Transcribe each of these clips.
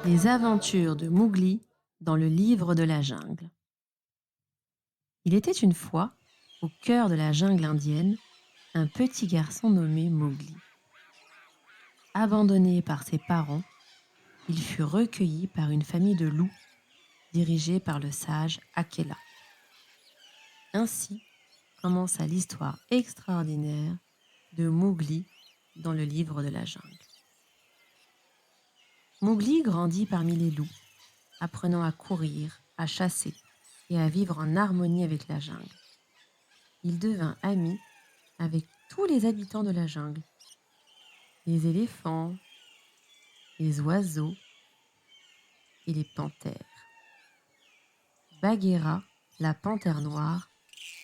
Les aventures de Mowgli dans le livre de la jungle. Il était une fois, au cœur de la jungle indienne, un petit garçon nommé Mowgli. Abandonné par ses parents, il fut recueilli par une famille de loups dirigée par le sage Akela. Ainsi commença l'histoire extraordinaire de Mowgli dans le livre de la jungle. Mowgli grandit parmi les loups, apprenant à courir, à chasser et à vivre en harmonie avec la jungle. Il devint ami avec tous les habitants de la jungle, les éléphants, les oiseaux et les panthères. Bagheera, la panthère noire,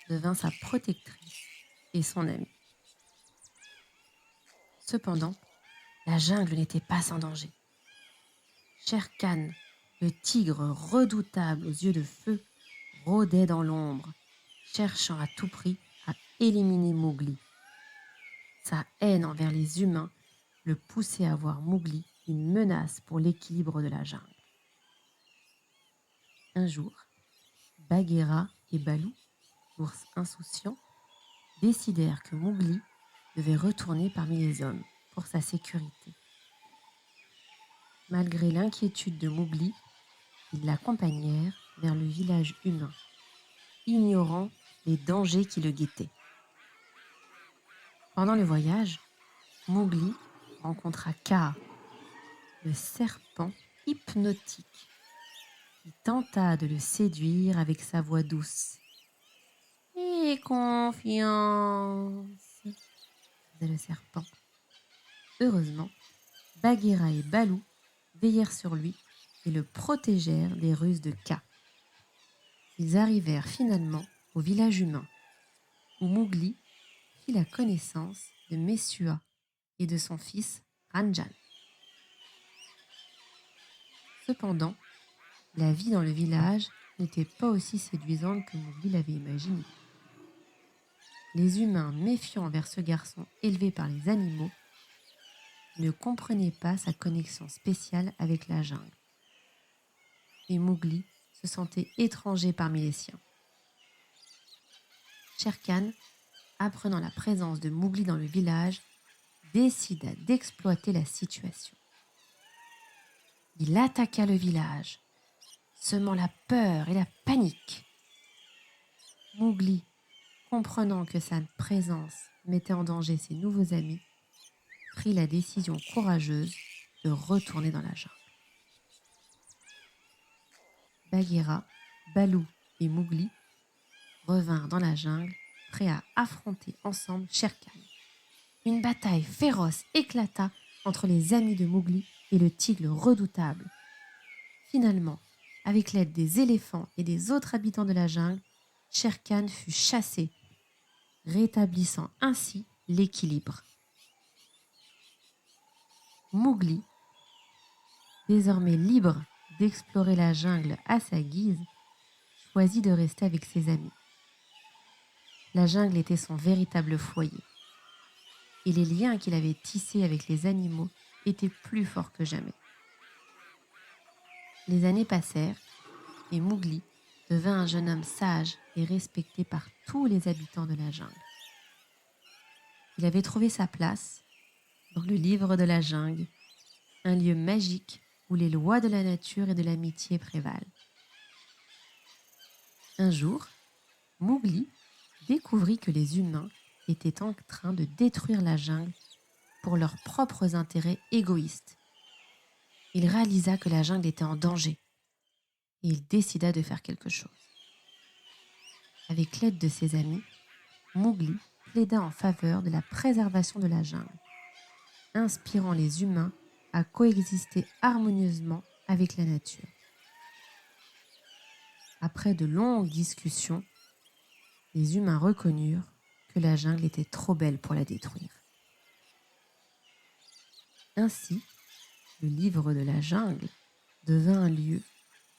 devint sa protectrice et son amie. Cependant, la jungle n'était pas sans danger. Shere Khan, le tigre redoutable aux yeux de feu, rôdait dans l'ombre, cherchant à tout prix à éliminer Mowgli. Sa haine envers les humains le poussait à voir Mowgli une menace pour l'équilibre de la jungle. Un jour, Bagheera et Baloo, l'ours insouciant, décidèrent que Mowgli devait retourner parmi les hommes pour sa sécurité. Malgré l'inquiétude de Mowgli, ils l'accompagnèrent vers le village humain, ignorant les dangers qui le guettaient. Pendant le voyage, Mowgli rencontra Kaa, le serpent hypnotique, qui tenta de le séduire avec sa voix douce. « Aie confiance !» disait le serpent. Heureusement, Bagheera et Baloo veillèrent sur lui et le protégèrent des ruses de Kaa. Ils arrivèrent finalement au village humain, où Mowgli fit la connaissance de Messua et de son fils Ranjan. Cependant, la vie dans le village n'était pas aussi séduisante que Mowgli l'avait imaginé. Les humains, méfiants envers ce garçon élevé par les animaux, ne comprenaient pas sa connexion spéciale avec la jungle. Et Mowgli se sentait étranger parmi les siens. Shere Khan, apprenant la présence de Mowgli dans le village, décida d'exploiter la situation. Il attaqua le village, semant la peur et la panique. Mowgli, comprenant que sa présence mettait en danger ses nouveaux amis, prit la décision courageuse de retourner dans la jungle. Bagheera, Baloo et Mowgli revinrent dans la jungle, prêts à affronter ensemble Shere Khan. Une bataille féroce éclata entre les amis de Mowgli et le tigre redoutable. Finalement, avec l'aide des éléphants et des autres habitants de la jungle, Shere Khan fut chassé, rétablissant ainsi l'équilibre. Mowgli, désormais libre d'explorer la jungle à sa guise, choisit de rester avec ses amis. La jungle était son véritable foyer, et les liens qu'il avait tissés avec les animaux étaient plus forts que jamais. Les années passèrent, et Mowgli devint un jeune homme sage et respecté par tous les habitants de la jungle. Il avait trouvé sa place dans le livre de la jungle, un lieu magique où les lois de la nature et de l'amitié prévalent. Un jour, Mowgli découvrit que les humains étaient en train de détruire la jungle pour leurs propres intérêts égoïstes. Il réalisa que la jungle était en danger et il décida de faire quelque chose. Avec l'aide de ses amis, Mowgli plaida en faveur de la préservation de la jungle, inspirant les humains à coexister harmonieusement avec la nature. Après de longues discussions, les humains reconnurent que la jungle était trop belle pour la détruire. Ainsi, le livre de la jungle devint un lieu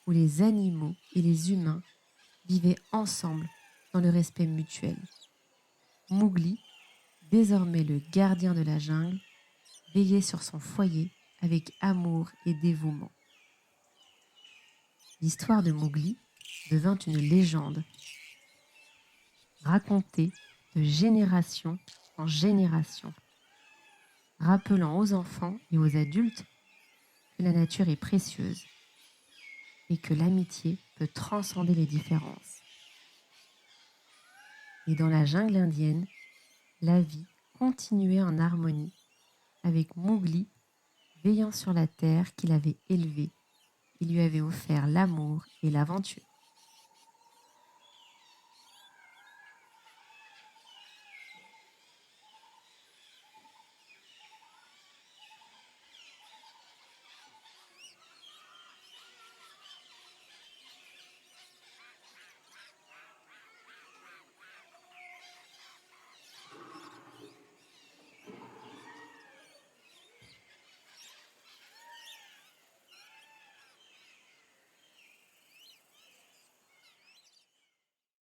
où les animaux et les humains vivaient ensemble dans le respect mutuel. Mowgli, désormais le gardien de la jungle, veillait sur son foyer avec amour et dévouement. l'histoire de Mowgli devint une légende, racontée de génération en génération, rappelant aux enfants et aux adultes que la nature est précieuse et que l'amitié peut transcender les différences. Et dans la jungle indienne, la vie continuait en harmonie, avec Mowgli veillant sur la terre qu'il avait élevée et lui avait offert l'amour et l'aventure.